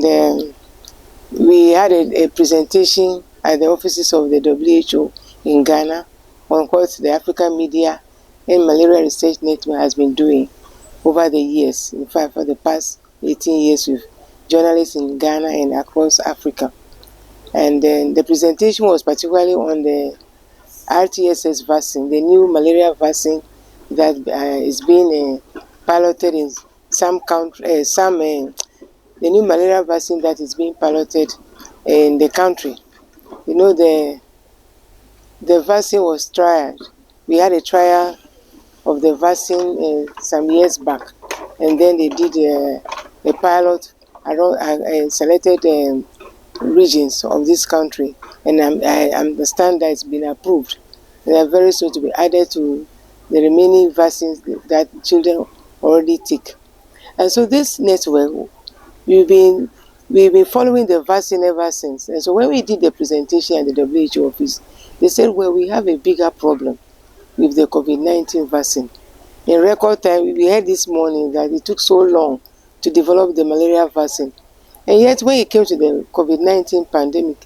And we had a presentation at the offices of the WHO in Ghana on what the African Media and Malaria Research Network has been doing over the years. In fact, for the past 18 years with journalists in Ghana and across Africa. And then the presentation was particularly on the RTSS vaccine, the new malaria vaccine that is being piloted in some countries, the new malaria vaccine that is being piloted in the country. You know, the vaccine was tried. We had a trial of the vaccine some years back, and then they did a pilot around selected regions of this country, and I understand that it's been approved. They are very soon to be added to the remaining vaccines that children already take. And so this network, we've been following the vaccine ever since. And so when we did the presentation at the WHO office, they said, well, we have a bigger problem with the COVID-19 vaccine. In record time, we heard this morning that it took so long to develop the malaria vaccine. And yet when it came to the COVID-19 pandemic,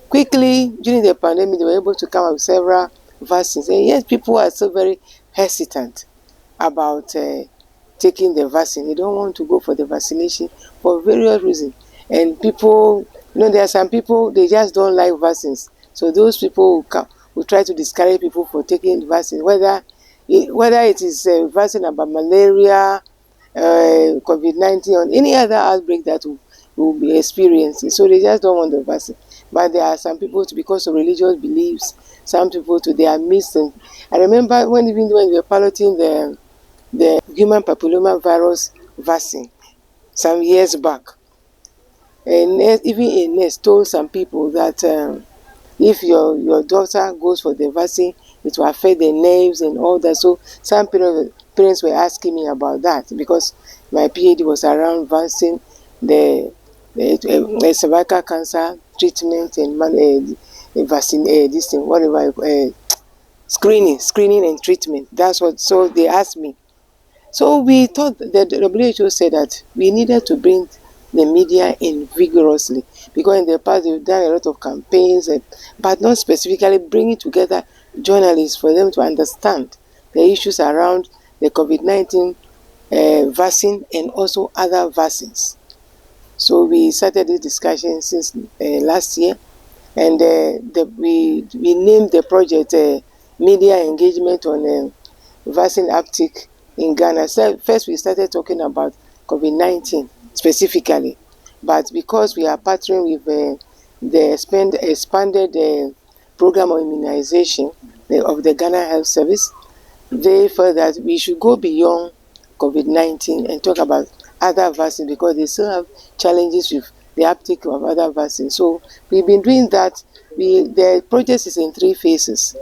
quickly during the pandemic, they were able to come up with several vaccines. And yet people are still very hesitant about taking the vaccine. They don't want to go for the vaccination for various reasons. And people, there are some people, they just don't like vaccines. So those people will try to discourage people for taking the vaccine, whether it is a vaccine about malaria, COVID-19, or any other outbreak that will be experiencing. So they just don't want the vaccine. But there are some people, because of religious beliefs, some people they are missing. I remember when we were piloting the human papilloma virus vaccine some years back, and even a nurse told some people that if your daughter goes for the vaccine, it will affect the nerves and all that. So some parents were asking me about that, because my PhD was around vaccine, the cervical cancer treatment and vaccine, this thing, whatever, screening and treatment. That's what. So they asked me. So we thought that the WHO said that we needed to bring the media in vigorously, because in the past they've done a lot of campaigns, but not specifically bringing together journalists for them to understand the issues around the COVID-19 vaccine and also other vaccines. So we started this discussion since last year, and we named the project Media Engagement on Vaccine Uptake in Ghana. So first we started talking about COVID-19 specifically, but because we are partnering with the expanded program of immunization of the Ghana Health Service, they felt that we should go beyond COVID-19 and talk about other vaccines, because they still have challenges with the uptake of other vaccines. So we've been doing that. The project is in 3 phases,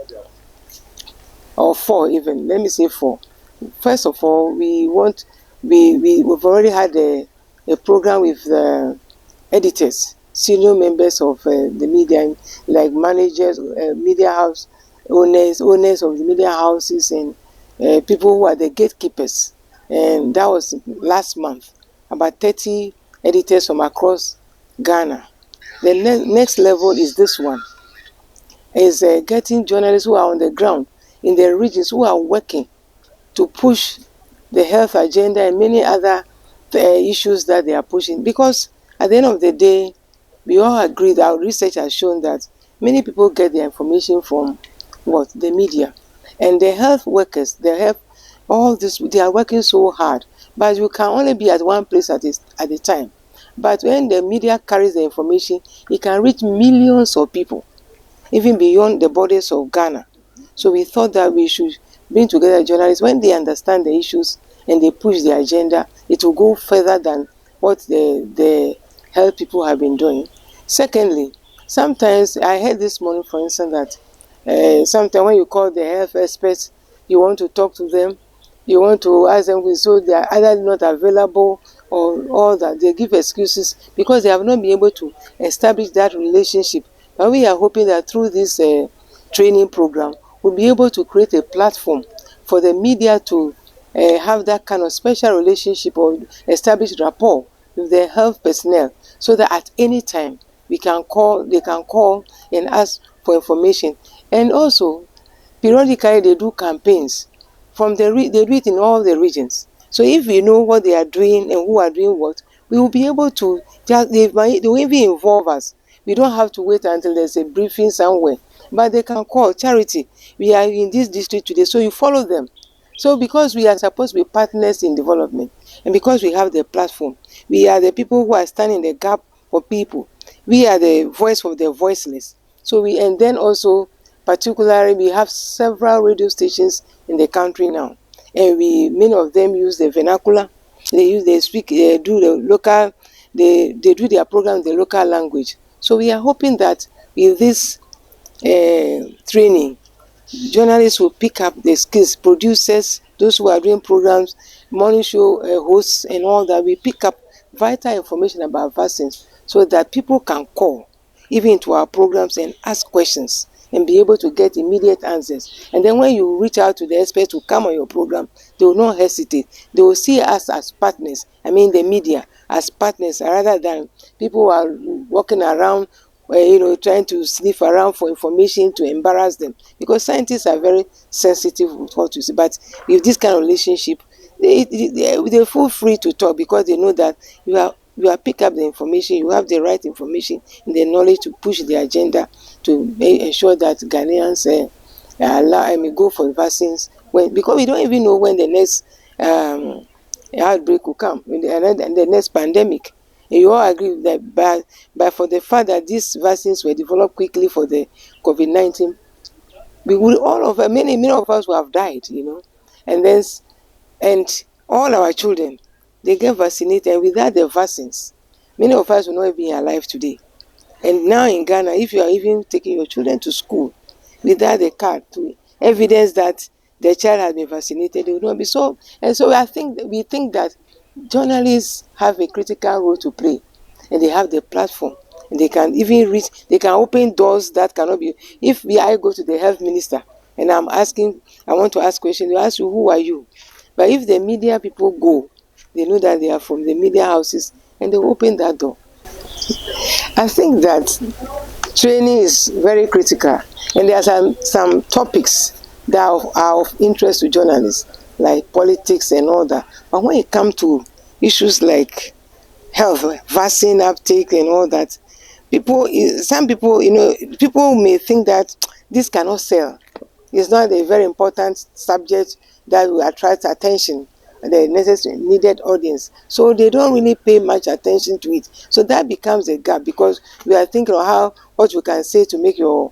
or 4 even. Let me say 4. First of all, we've already had a program with the editors, senior members of the media, like managers, media house owners of the media houses, and people who are the gatekeepers. And that was last month, about 30 editors from across Ghana. The next level is this one, is getting journalists who are on the ground in the regions, who are working to push the health agenda and many other issues that they are pushing. Because at the end of the day, we all agree that our research has shown that many people get their information from the media. And the health workers, they are working so hard, but you can only be at one place at a time. But when the media carries the information, it can reach millions of people, even beyond the borders of Ghana. So we thought that we should bring together journalists. When they understand the issues and they push the agenda, it will go further than what the health people have been doing. Secondly, sometimes I heard this morning, for instance, that sometimes when you call the health experts, you want to talk to them, you want to ask them, so they are either not available or all that. They give excuses because they have not been able to establish that relationship. But we are hoping that through this training program, we'll be able to create a platform for the media to have that kind of special relationship or establish rapport with the health personnel, so that at any time they can call and ask for information. And also, periodically they do campaigns they do it in all the regions. So if we know what they are doing and who are doing what, we will be able to just they will even involve us. We don't have to wait until there's a briefing somewhere, but they can call Charity, we are in this district today, so you follow them. So because we are supposed to be partners in development, and because we have the platform, we are the people who are standing the gap for people. We are the voice of the voiceless. So and then also, particularly, we have several radio stations in the country now, and many of them use the vernacular. They speak, they do the local, they do their program in the local language. So we are hoping that with this training, journalists will pick up the skills, producers, those who are doing programs, morning show hosts and all that, we pick up vital information about vaccines so that people can call even into our programs and ask questions and be able to get immediate answers. And then when you reach out to the experts who come on your program, they will not hesitate. They will see us as partners, I mean the media, as partners, rather than people who are walking around trying to sniff around for information to embarrass them, because scientists are very sensitive with what you say. But with this kind of relationship, they feel free to talk, because they know that you are pick up the information, you have the right information and the knowledge to push the agenda to ensure that Ghanaians go for vaccines, because we don't even know when the next outbreak will come, the next pandemic. And you all agree with that, but for the fact that these vaccines were developed quickly for the COVID-19, we would many of us would have died. And then and all our children, they get vaccinated, and without the vaccines, many of us will not be alive today. And now in Ghana, if you are even taking your children to school without the card to evidence that the child has been vaccinated, they will not be so. And so we think that journalists have a critical role to play, and they have the platform, and they can even they can open doors that cannot be. If I go to the health minister and I want to ask questions, they ask you, who are you? But if the media people go, they know that they are from the media houses, and they open that door. I think that training is very critical, and there are some topics that are of interest to journalists, like politics and all that. But when it comes to issues like health, vaccine uptake and all that, some people, people may think that this cannot sell. It's not a very important subject that will attract attention, the necessary needed audience. So they don't really pay much attention to it. So that becomes a gap, because we are thinking of what you can say to make your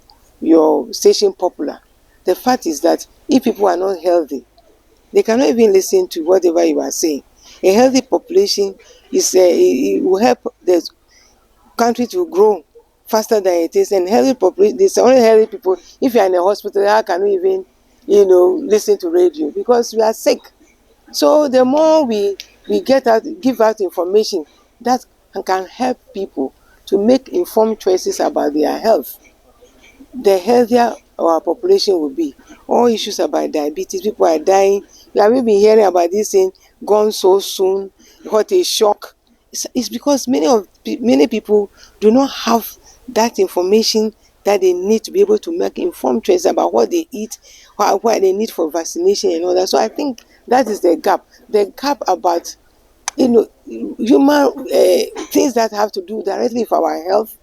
station popular. The fact is that if people are not healthy, they cannot even listen to whatever you are saying. A healthy population it will help the country to grow faster than it is. And healthy population, there's only healthy people. If you are in a hospital, how can you even listen to radio? Because we are sick. So the more we give out information that can help people to make informed choices about their health, the healthier our population will be. All issues about diabetes, people are dying. We have been hearing about this thing gone so soon. What a shock! It's because many people do not have that information that they need to be able to make informed choices about what they eat, what they need for vaccination and all that. So I think that is the gap. The gap about human things that have to do directly with our health,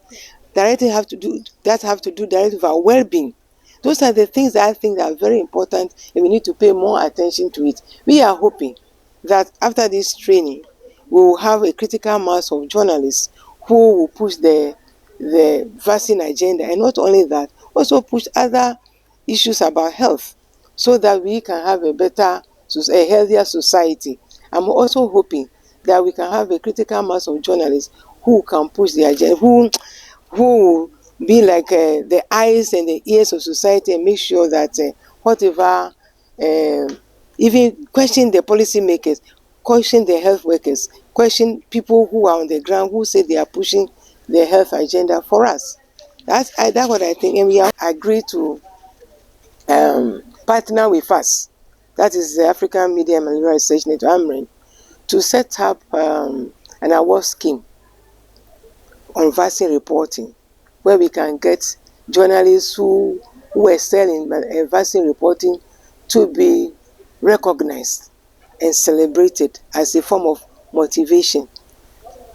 have to do directly with our well-being. Those are the things that I think are very important, and we need to pay more attention to it. We are hoping that after this training, we will have a critical mass of journalists who will push the vaccine agenda, and not only that, also push other issues about health, so that we can have a healthier society. I'm also hoping that we can have a critical mass of journalists who can push the agenda, who will be like the eyes and the ears of society, and make sure that whatever, even question the policymakers, question the health workers, question people who are on the ground, who say they are pushing the health agenda for us. That's what I think, and we have agreed to partner with us. That is the African Media and Malaria Research Network, AMMREN, to set up an award scheme on vaccine reporting, where we can get journalists who excel in vaccine reporting to be recognized and celebrated as a form of motivation.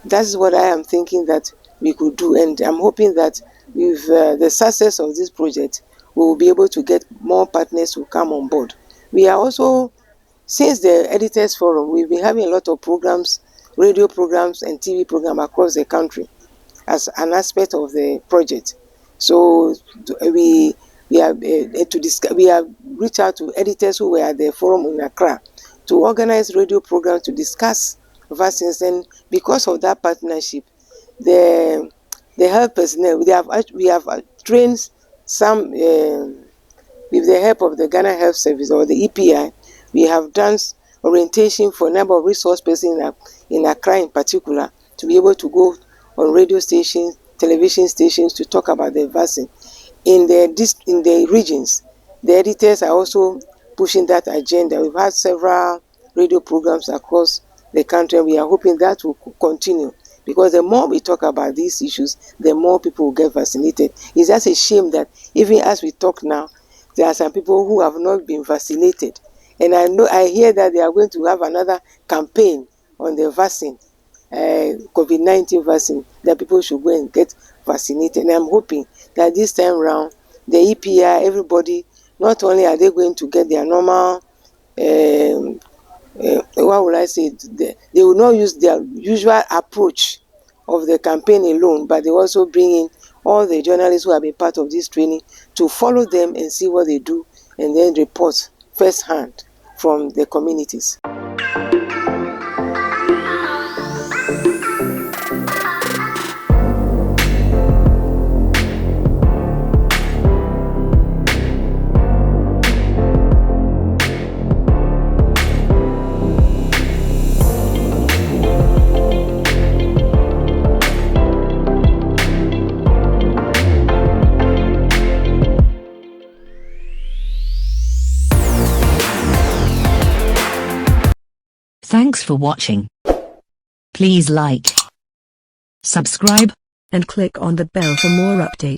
That's what I am thinking that we could do, and I'm hoping that with the success of this project, we will be able to get more partners who come on board. We are also, since the Editors Forum, we've been having a lot of programs, radio programs and TV programs across the country as an aspect of the project. So we have reached out to editors who were at the forum in Accra to organize radio programs to discuss vaccines, and because of that partnership, the health personnel, we have trained some with the help of the Ghana Health Service or the EPI. We have done orientation for a number of resource persons in Accra in particular, to be able to go on radio stations, television stations, to talk about the vaccine. In the regions, the editors are also pushing that agenda. We've had several radio programs across the country, and we are hoping that will continue, because the more we talk about these issues, the more people will get vaccinated. It's just a shame that even as we talk now, there are some people who have not been vaccinated, and I hear that they are going to have another campaign on the vaccine, COVID-19 vaccine, that people should go and get vaccinated. And I'm hoping that this time around, the EPI, everybody, not only are they going to get their normal, what will I say, they will not use their usual approach of the campaign alone, but they also bring in all the journalists who have been part of this training to follow them and see what they do, and then report firsthand from the communities. Thanks for watching. Please like, subscribe, and click on the bell for more updates.